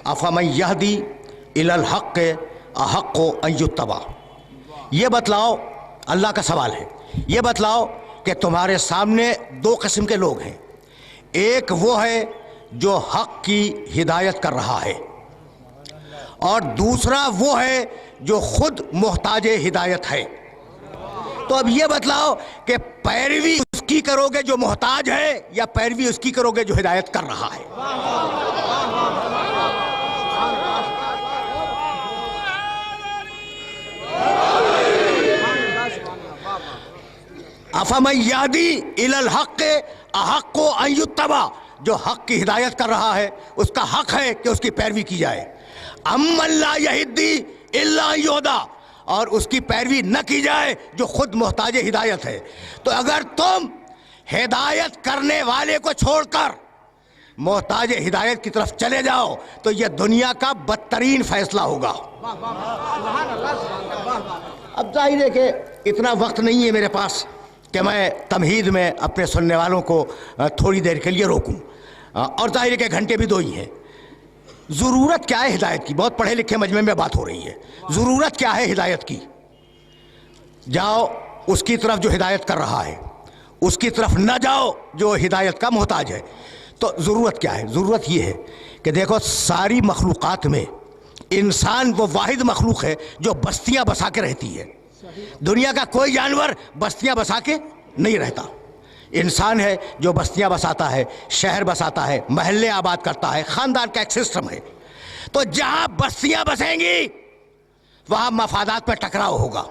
افمن یہدی الی الحق احق ان یتبع، یہ بتلاؤ، اللہ کا سوال ہے، یہ بتلاؤ کہ تمہارے سامنے دو قسم کے لوگ ہیں، ایک وہ ہے جو حق کی ہدایت کر رہا ہے، اور دوسرا وہ ہے جو خود محتاج ہدایت ہے۔ تو اب یہ بتلاؤ کہ پیروی اس کی کرو گے جو محتاج ہے یا پیروی اس کی کرو گے جو ہدایت کر رہا ہے؟ افمن یہدی الی الحق احق ان یتبع، جو حق کی ہدایت کر رہا ہے اس کا حق ہے کہ اس کی پیروی کی جائے، امن لا یہدی الا ان یہدی، اور اس کی پیروی نہ کی جائے جو خود محتاج ہدایت ہے۔ تو اگر تم ہدایت کرنے والے کو چھوڑ کر محتاج ہدایت کی طرف چلے جاؤ تو یہ دنیا کا بدترین فیصلہ ہوگا۔ اب ظاہر ہے کہ اتنا وقت نہیں ہے میرے پاس کہ میں تمہید میں اپنے سننے والوں کو تھوڑی دیر کے لیے روکوں، اور ظاہر ہے کہ گھنٹے بھی دو ہی ہیں۔ ضرورت کیا ہے ہدایت کی؟ بہت پڑھے لکھے مجمع میں بات ہو رہی ہے، ضرورت کیا ہے ہدایت کی؟ جاؤ اس کی طرف جو ہدایت کر رہا ہے، اس کی طرف نہ جاؤ جو ہدایت کا محتاج ہے۔ تو ضرورت کیا ہے؟ ضرورت یہ ہے کہ دیکھو، ساری مخلوقات میں انسان وہ واحد مخلوق ہے جو بستیاں بسا کے رہتی ہے۔ دنیا کا کوئی جانور بستیاں بسا کے نہیں رہتا، انسان ہے جو بستیاں بساتا ہے، شہر بساتا ہے، محلے آباد کرتا ہے، خاندان کا ایک سسٹم ہے۔ تو جہاں بستیاں بسیں گی وہاں مفادات میں ٹکراؤ ہوگا،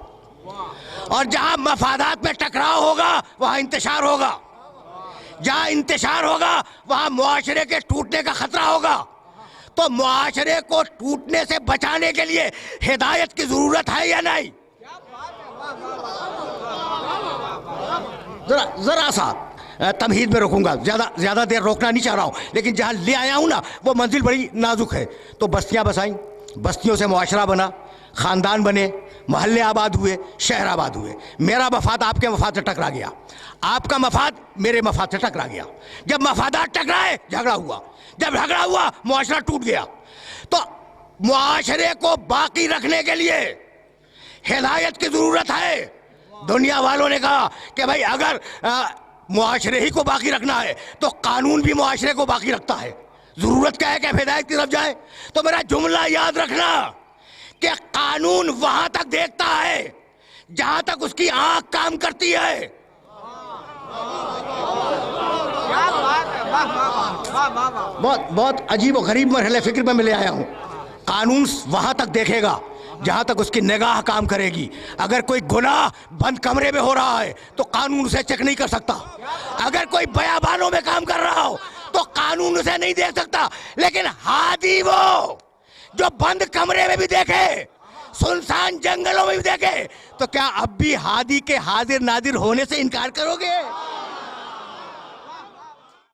اور جہاں مفادات میں ٹکراؤ ہوگا وہاں انتشار ہوگا، جہاں انتشار ہوگا وہاں معاشرے کے ٹوٹنے کا خطرہ ہوگا۔ تو معاشرے کو ٹوٹنے سے بچانے کے لیے ہدایت کی ضرورت ہے یا نہیں؟ ذرا سا تمہید میں روکوں گا، زیادہ دیر روکنا نہیں چاہ رہا ہوں، لیکن جہاں لے آیا ہوں نا وہ منزل بڑی نازک ہے۔ تو بستیاں بسائیں، بستیوں سے معاشرہ بنا، خاندان بنے، محلے آباد ہوئے، شہر آباد ہوئے۔ میرا مفاد آپ کے مفاد سے ٹکرا گیا، آپ کا مفاد میرے مفاد سے ٹکرا گیا۔ جب مفادات ٹکرائے جھگڑا ہوا، جب جھگڑا ہوا معاشرہ ٹوٹ گیا۔ تو معاشرے کو باقی رکھنے کے لیے ہدایت کی ضرورت ہے۔ دنیا والوں نے کہا کہ بھائی اگر معاشرے ہی کو باقی رکھنا ہے تو قانون بھی معاشرے کو باقی رکھتا ہے۔ ضرورت کیا ہے کہ ہدایت کی طرف جائے؟ تو میرا جملہ یاد رکھنا کہ قانون وہاں تک دیکھتا ہے جہاں تک اس کی آنکھ کام کرتی ہے۔ بہت عجیب و غریب مرحلے فکر میں لے آیا ہوں۔ قانون وہاں تک دیکھے گا جہاں تک اس کی نگاہ کام کرے گی۔ اگر کوئی گناہ بند کمرے میں ہو رہا ہے تو قانون اسے چیک نہیں کر سکتا، اگر کوئی بیابانوں میں کام کر رہا ہو تو قانون اسے نہیں دیکھ سکتا، لیکن ہادی وہ جو بند کمرے میں بھی دیکھے، سنسان جنگلوں میں بھی دیکھے، تو کیا اب بھی ہادی کے حاضر ناظر ہونے سے انکار کرو گے؟